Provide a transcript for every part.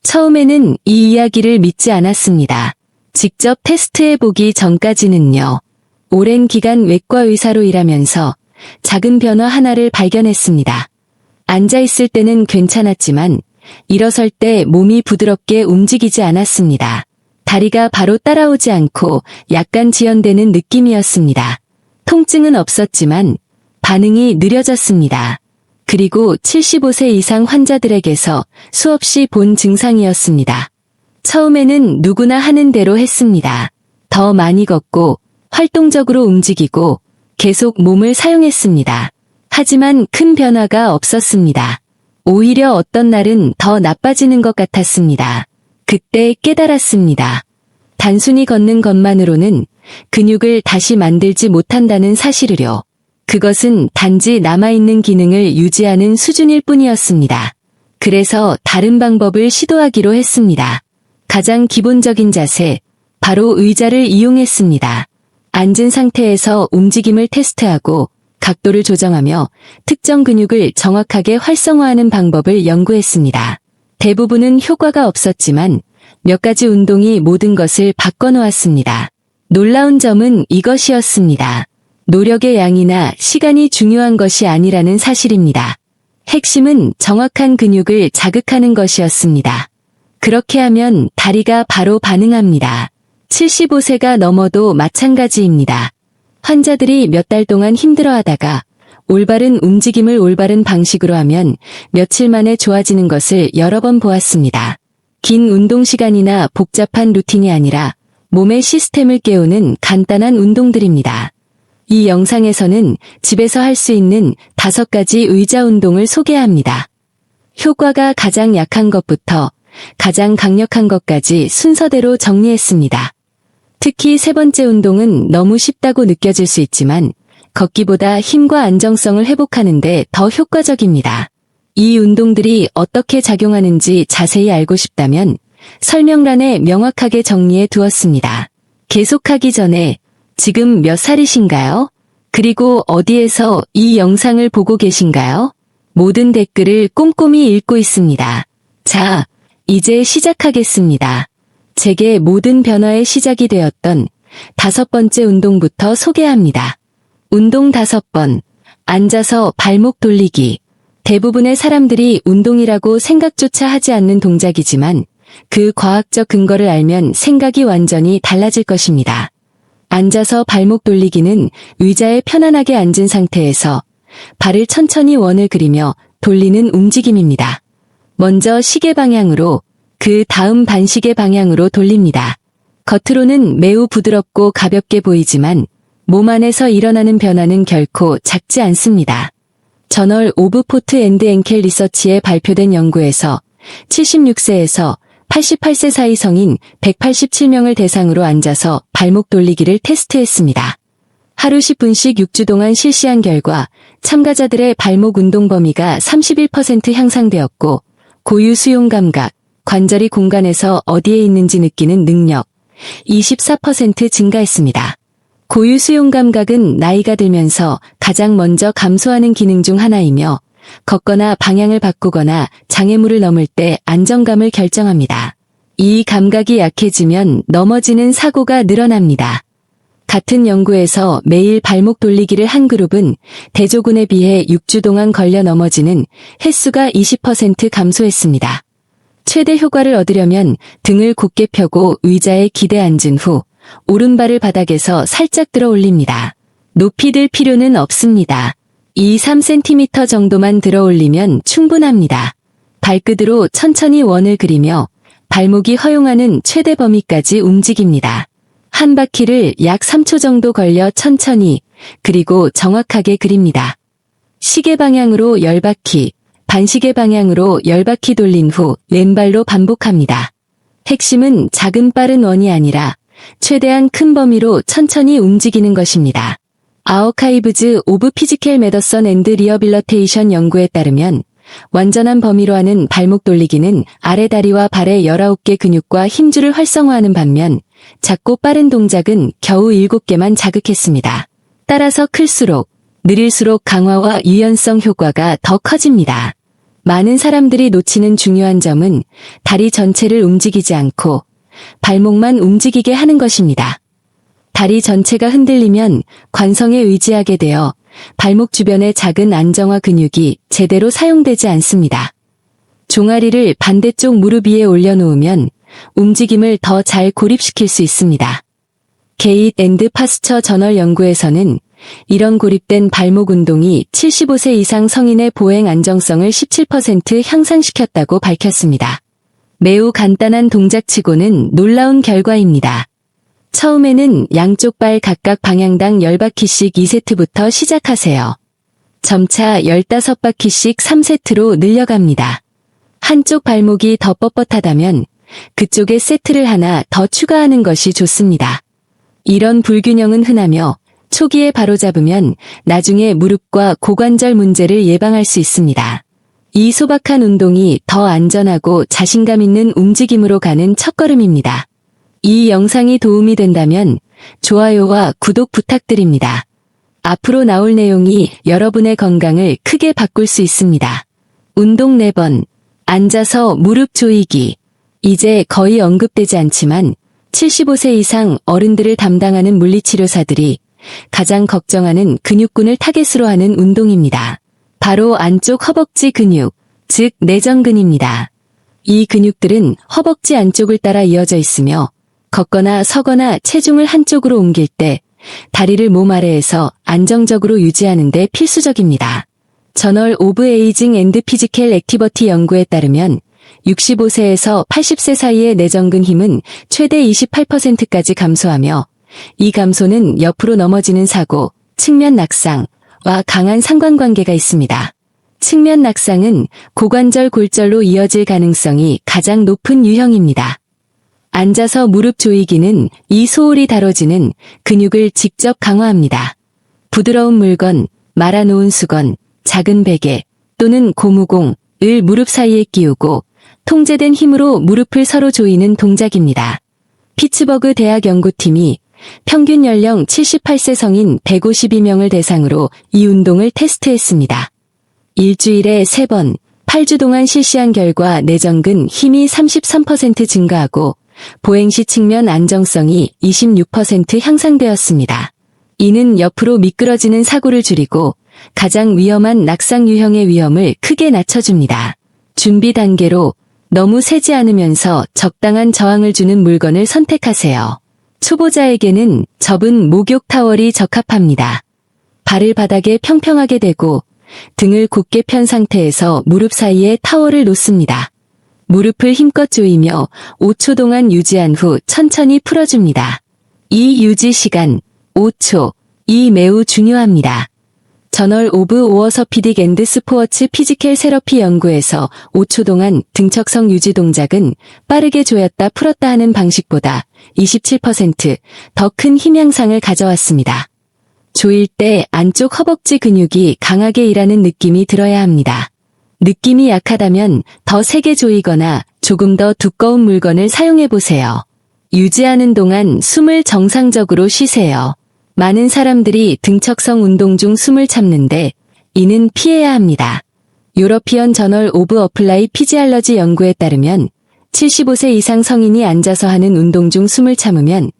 처음에는 이 이야기를 믿지 않았습니다. 직접 테스트해보기 전까지는요. 오랜 기간 외과 의사로 일하면서 작은 변화 하나를 발견했습니다. 앉아있을 때는 괜찮았지만 일어설 때 몸이 부드럽게 움직이지 않았습니다. 다리가 바로 따라오지 않고 약간 지연되는 느낌이었습니다. 통증은 없었지만 반응이 느려졌습니다. 그리고 75세 이상 환자들에게서 수없이 본 증상이었습니다. 처음에는 누구나 하는 대로 했습니다. 더 많이 걷고 활동적으로 움직이고 계속 몸을 사용했습니다. 하지만 큰 변화가 없었습니다. 오히려 어떤 날은 더 나빠지는 것 같았습니다. 그때 깨달았습니다. 단순히 걷는 것만으로는 근육을 다시 만들지 못한다는 사실을요. 그것은 단지 남아있는 기능을 유지하는 수준일 뿐이었습니다. 그래서 다른 방법을 시도하기로 했습니다. 가장 기본적인 자세, 바로 의자를 이용했습니다. 앉은 상태에서 움직임을 테스트하고 각도를 조정하며 특정 근육을 정확하게 활성화하는 방법을 연구했습니다. 대부분은 효과가 없었지만 몇 가지 운동이 모든 것을 바꿔놓았습니다. 놀라운 점은 이것이었습니다. 노력의 양이나 시간이 중요한 것이 아니라는 사실입니다. 핵심은 정확한 근육을 자극하는 것이었습니다. 그렇게 하면 다리가 바로 반응합니다. 75세가 넘어도 마찬가지입니다. 환자들이 몇 달 동안 힘들어하다가 올바른 움직임을 올바른 방식으로 하면 며칠 만에 좋아지는 것을 여러 번 보았습니다. 긴 운동 시간이나 복잡한 루틴이 아니라 몸의 시스템을 깨우는 간단한 운동들입니다. 이 영상에서는 집에서 할 수 있는 5가지 의자 운동을 소개합니다. 효과가 가장 약한 것부터 가장 강력한 것까지 순서대로 정리했습니다. 특히 세 번째 운동은 너무 쉽다고 느껴질 수 있지만 걷기보다 힘과 안정성을 회복하는 데 더 효과적입니다. 이 운동들이 어떻게 작용하는지 자세히 알고 싶다면 설명란에 명확하게 정리해 두었습니다. 계속하기 전에 지금 몇 살이신가요? 그리고 어디에서 이 영상을 보고 계신가요? 모든 댓글을 꼼꼼히 읽고 있습니다. 자, 이제 시작하겠습니다. 제게 모든 변화의 시작이 되었던 5번째 운동부터 소개합니다. 운동 5번. 앉아서 발목 돌리기. 대부분의 사람들이 운동이라고 생각조차 하지 않는 동작이지만 그 과학적 근거를 알면 생각이 완전히 달라질 것입니다. 앉아서 발목 돌리기는 의자에 편안하게 앉은 상태에서 발을 천천히 원을 그리며 돌리는 움직임입니다. 먼저 시계 방향으로, 그 다음 반시계 방향으로 돌립니다. 겉으로는 매우 부드럽고 가볍게 보이지만 몸 안에서 일어나는 변화는 결코 작지 않습니다. 저널 오브 포트 앤드 앵켈 리서치에 발표된 연구에서 76세에서 88세 사이 성인 187명을 대상으로 앉아서 발목 돌리기를 테스트했습니다. 하루 10분씩 6주 동안 실시한 결과 참가자들의 발목 운동 범위가 31% 향상되었고 고유 수용 감각, 관절이 공간에서 어디에 있는지 느끼는 능력 24% 증가했습니다. 고유 수용 감각은 나이가 들면서 가장 먼저 감소하는 기능 중 하나이며 걷거나 방향을 바꾸거나 장애물을 넘을 때 안정감을 결정합니다. 이 감각이 약해지면 넘어지는 사고가 늘어납니다. 같은 연구에서 매일 발목 돌리기를 한 그룹은 대조군에 비해 6주 동안 걸려 넘어지는 횟수가 20% 감소했습니다. 최대 효과를 얻으려면 등을 곧게 펴고 의자에 기대 앉은 후 오른발을 바닥에서 살짝 들어 올립니다. 높이 들 필요는 없습니다. 2-3cm 정도만 들어 올리면 충분합니다. 발끝으로 천천히 원을 그리며 발목이 허용하는 최대 범위까지 움직입니다. 한 바퀴를 약 3초 정도 걸려 천천히 그리고 정확하게 그립니다. 시계 방향으로 10바퀴, 반시계 방향으로 10바퀴 돌린 후 왼발로 반복합니다. 핵심은 작은 빠른 원이 아니라 최대한 큰 범위로 천천히 움직이는 것입니다. 아어카이브즈 오브 피지컬 메더선 앤드 리어빌러테이션 연구에 따르면 완전한 범위로 하는 발목 돌리기는 아래 다리와 발의 19개 근육과 힘줄을 활성화하는 반면 작고 빠른 동작은 겨우 7개만 자극했습니다. 따라서 클수록, 느릴수록 강화와 유연성 효과가 더 커집니다. 많은 사람들이 놓치는 중요한 점은 다리 전체를 움직이지 않고 발목만 움직이게 하는 것입니다. 다리 전체가 흔들리면 관성에 의지하게 되어 발목 주변의 작은 안정화 근육이 제대로 사용되지 않습니다. 종아리를 반대쪽 무릎 위에 올려놓으면 움직임을 더 잘 고립시킬 수 있습니다. 게잇 앤드 파스처 저널 연구에서는 이런 고립된 발목 운동이 75세 이상 성인의 보행 안정성을 17% 향상시켰다고 밝혔습니다. 매우 간단한 동작치고는 놀라운 결과입니다. 처음에는 양쪽 발 각각 방향당 10바퀴씩 2세트부터 시작하세요. 점차 15바퀴씩 3세트로 늘려갑니다. 한쪽 발목이 더 뻣뻣하다면 그쪽에 세트를 하나 더 추가하는 것이 좋습니다. 이런 불균형은 흔하며 초기에 바로잡으면 나중에 무릎과 고관절 문제를 예방할 수 있습니다. 이 소박한 운동이 더 안전하고 자신감 있는 움직임으로 가는 첫걸음입니다. 이 영상이 도움이 된다면 좋아요와 구독 부탁드립니다. 앞으로 나올 내용이 여러분의 건강을 크게 바꿀 수 있습니다. 운동 4번, 앉아서 무릎 조이기. 이제 거의 언급되지 않지만 75세 이상 어른들을 담당하는 물리치료사들이 가장 걱정하는 근육군을 타겟으로 하는 운동입니다. 바로 안쪽 허벅지 근육, 즉 내전근입니다. 이 근육들은 허벅지 안쪽을 따라 이어져 있으며 걷거나 서거나 체중을 한쪽으로 옮길 때 다리를 몸 아래에서 안정적으로 유지하는 데 필수적입니다. 저널 오브 에이징 앤드 피지컬 액티버티 연구에 따르면 65세에서 80세 사이의 내전근 힘은 최대 28%까지 감소하며 이 감소는 옆으로 넘어지는 사고, 측면 낙상과 강한 상관관계가 있습니다. 측면 낙상은 고관절 골절로 이어질 가능성이 가장 높은 유형입니다. 앉아서 무릎 조이기는 이 소홀히 다뤄지는 근육을 직접 강화합니다. 부드러운 물건, 말아놓은 수건, 작은 베개 또는 고무공을 무릎 사이에 끼우고 통제된 힘으로 무릎을 서로 조이는 동작입니다. 피츠버그 대학 연구팀이 평균 연령 78세 성인 152명을 대상으로 이 운동을 테스트했습니다. 일주일에 3번, 8주 동안 실시한 결과 내전근 힘이 33% 증가하고 보행시 측면 안정성이 26% 향상되었습니다. 이는 옆으로 미끄러지는 사고를 줄이고 가장 위험한 낙상 유형의 위험을 크게 낮춰줍니다. 준비 단계로 너무 세지 않으면서 적당한 저항을 주는 물건을 선택하세요. 초보자에게는 접은 목욕 타월이 적합합니다. 발을 바닥에 평평하게 대고 등을 곧게 편 상태에서 무릎 사이에 타월을 놓습니다. 무릎을 힘껏 조이며 5초 동안 유지한 후 천천히 풀어줍니다. 이 유지 시간 5초, 이 매우 중요합니다. 저널 오브 오어서피딕 앤드 스포어츠 피지컬 세러피 연구에서 5초 동안 등척성 유지 동작은 빠르게 조였다 풀었다 하는 방식보다 27%더 큰 힘 향상을 가져왔습니다. 조일 때 안쪽 허벅지 근육이 강하게 일하는 느낌이 들어야 합니다. 느낌이 약하다면 더 세게 조이거나 조금 더 두꺼운 물건을 사용해보세요. 유지하는 동안 숨을 정상적으로 쉬세요. 많은 사람들이 등척성 운동 중 숨을 참는데 이는 피해야 합니다. 유러피언 저널 오브 어플라이 피지알러지 연구에 따르면 75세 이상 성인이 앉아서 하는 운동 중 숨을 참으면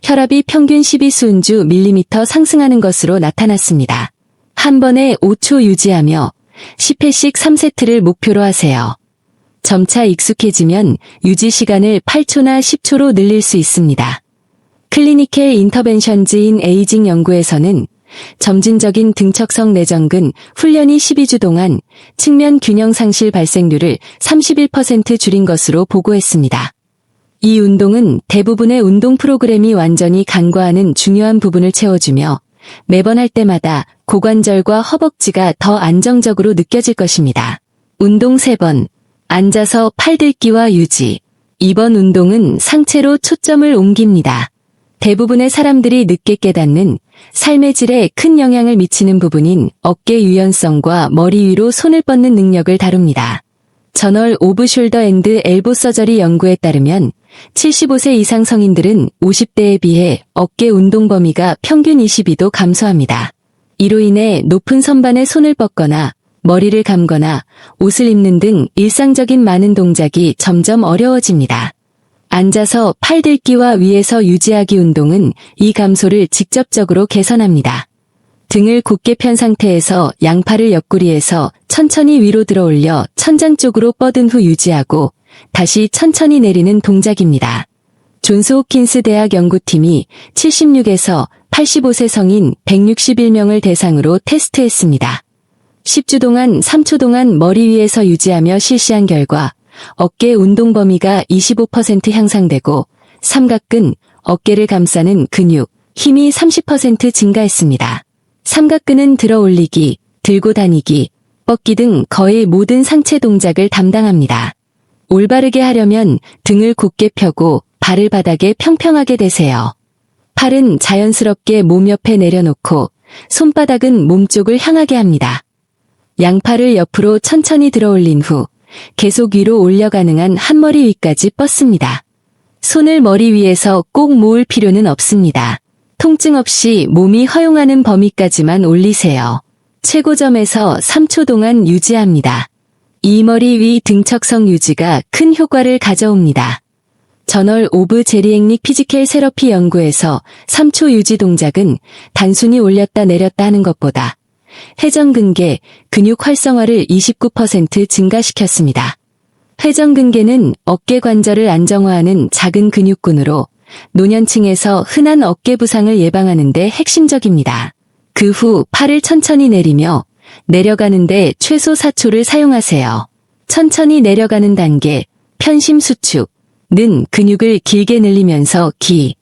혈압이 평균 12순주 밀리미터 상승하는 것으로 나타났습니다. 한 번에 5초 유지하며 10회씩 3세트를 목표로 하세요. 점차 익숙해지면 유지 시간을 8초나 10초로 늘릴 수 있습니다. 클리니컬 인터벤션즈 인 에이징 연구에서는 점진적인 등척성 내전근 훈련이 12주 동안 측면 균형 상실 발생률을 31% 줄인 것으로 보고했습니다. 이 운동은 대부분의 운동 프로그램이 완전히 간과하는 중요한 부분을 채워주며 매번 할 때마다 고관절과 허벅지가 더 안정적으로 느껴질 것입니다. 운동 3번, 앉아서 팔들기와 유지. 이번 운동은 상체로 초점을 옮깁니다. 대부분의 사람들이 늦게 깨닫는 삶의 질에 큰 영향을 미치는 부분인 어깨 유연성과 머리 위로 손을 뻗는 능력을 다룹니다. 저널 오브 숄더 앤드 엘보 서저리 연구에 따르면 75세 이상 성인들은 50대에 비해 어깨 운동 범위가 평균 22도 감소합니다. 이로 인해 높은 선반에 손을 뻗거나 머리를 감거나 옷을 입는 등 일상적인 많은 동작이 점점 어려워집니다. 앉아서 팔 들기와 위에서 유지하기 운동은 이 감소를 직접적으로 개선합니다. 등을 곧게 편 상태에서 양팔을 옆구리에서 천천히 위로 들어 올려 천장 쪽으로 뻗은 후 유지하고 다시 천천히 내리는 동작입니다. 존스 홉킨스 대학 연구팀이 76에서 85세 성인 161명을 대상으로 테스트했습니다. 10주 동안 3초 동안 머리 위에서 유지하며 실시한 결과 어깨 운동 범위가 25% 향상되고 삼각근, 어깨를 감싸는 근육, 힘이 30% 증가했습니다. 삼각근은 들어 올리기, 들고 다니기, 뻗기 등 거의 모든 상체 동작을 담당합니다. 올바르게 하려면 등을 곧게 펴고 발을 바닥에 평평하게 대세요. 팔은 자연스럽게 몸 옆에 내려놓고 손바닥은 몸쪽을 향하게 합니다. 양팔을 옆으로 천천히 들어 올린 후 계속 위로 올려 가능한 한 머리 위까지 뻗습니다. 손을 머리 위에서 꼭 모을 필요는 없습니다. 통증 없이 몸이 허용하는 범위까지만 올리세요. 최고점에서 3초 동안 유지합니다. 이 머리 위 등척성 유지가 큰 효과를 가져옵니다. 저널 오브 제리액닉 피지컬 세러피 연구에서 3초 유지 동작은 단순히 올렸다 내렸다 하는 것보다 회전근개, 근육 활성화를 29% 증가시켰습니다. 회전근개는 어깨 관절을 안정화하는 작은 근육군으로 노년층에서 흔한 어깨 부상을 예방하는 데 핵심적입니다. 그 후 팔을 천천히 내리며 내려가는데 최소 4초를 사용하세요. 천천히 내려가는 단계, 편심 수축, 는 근육을 길게 늘리면서 기,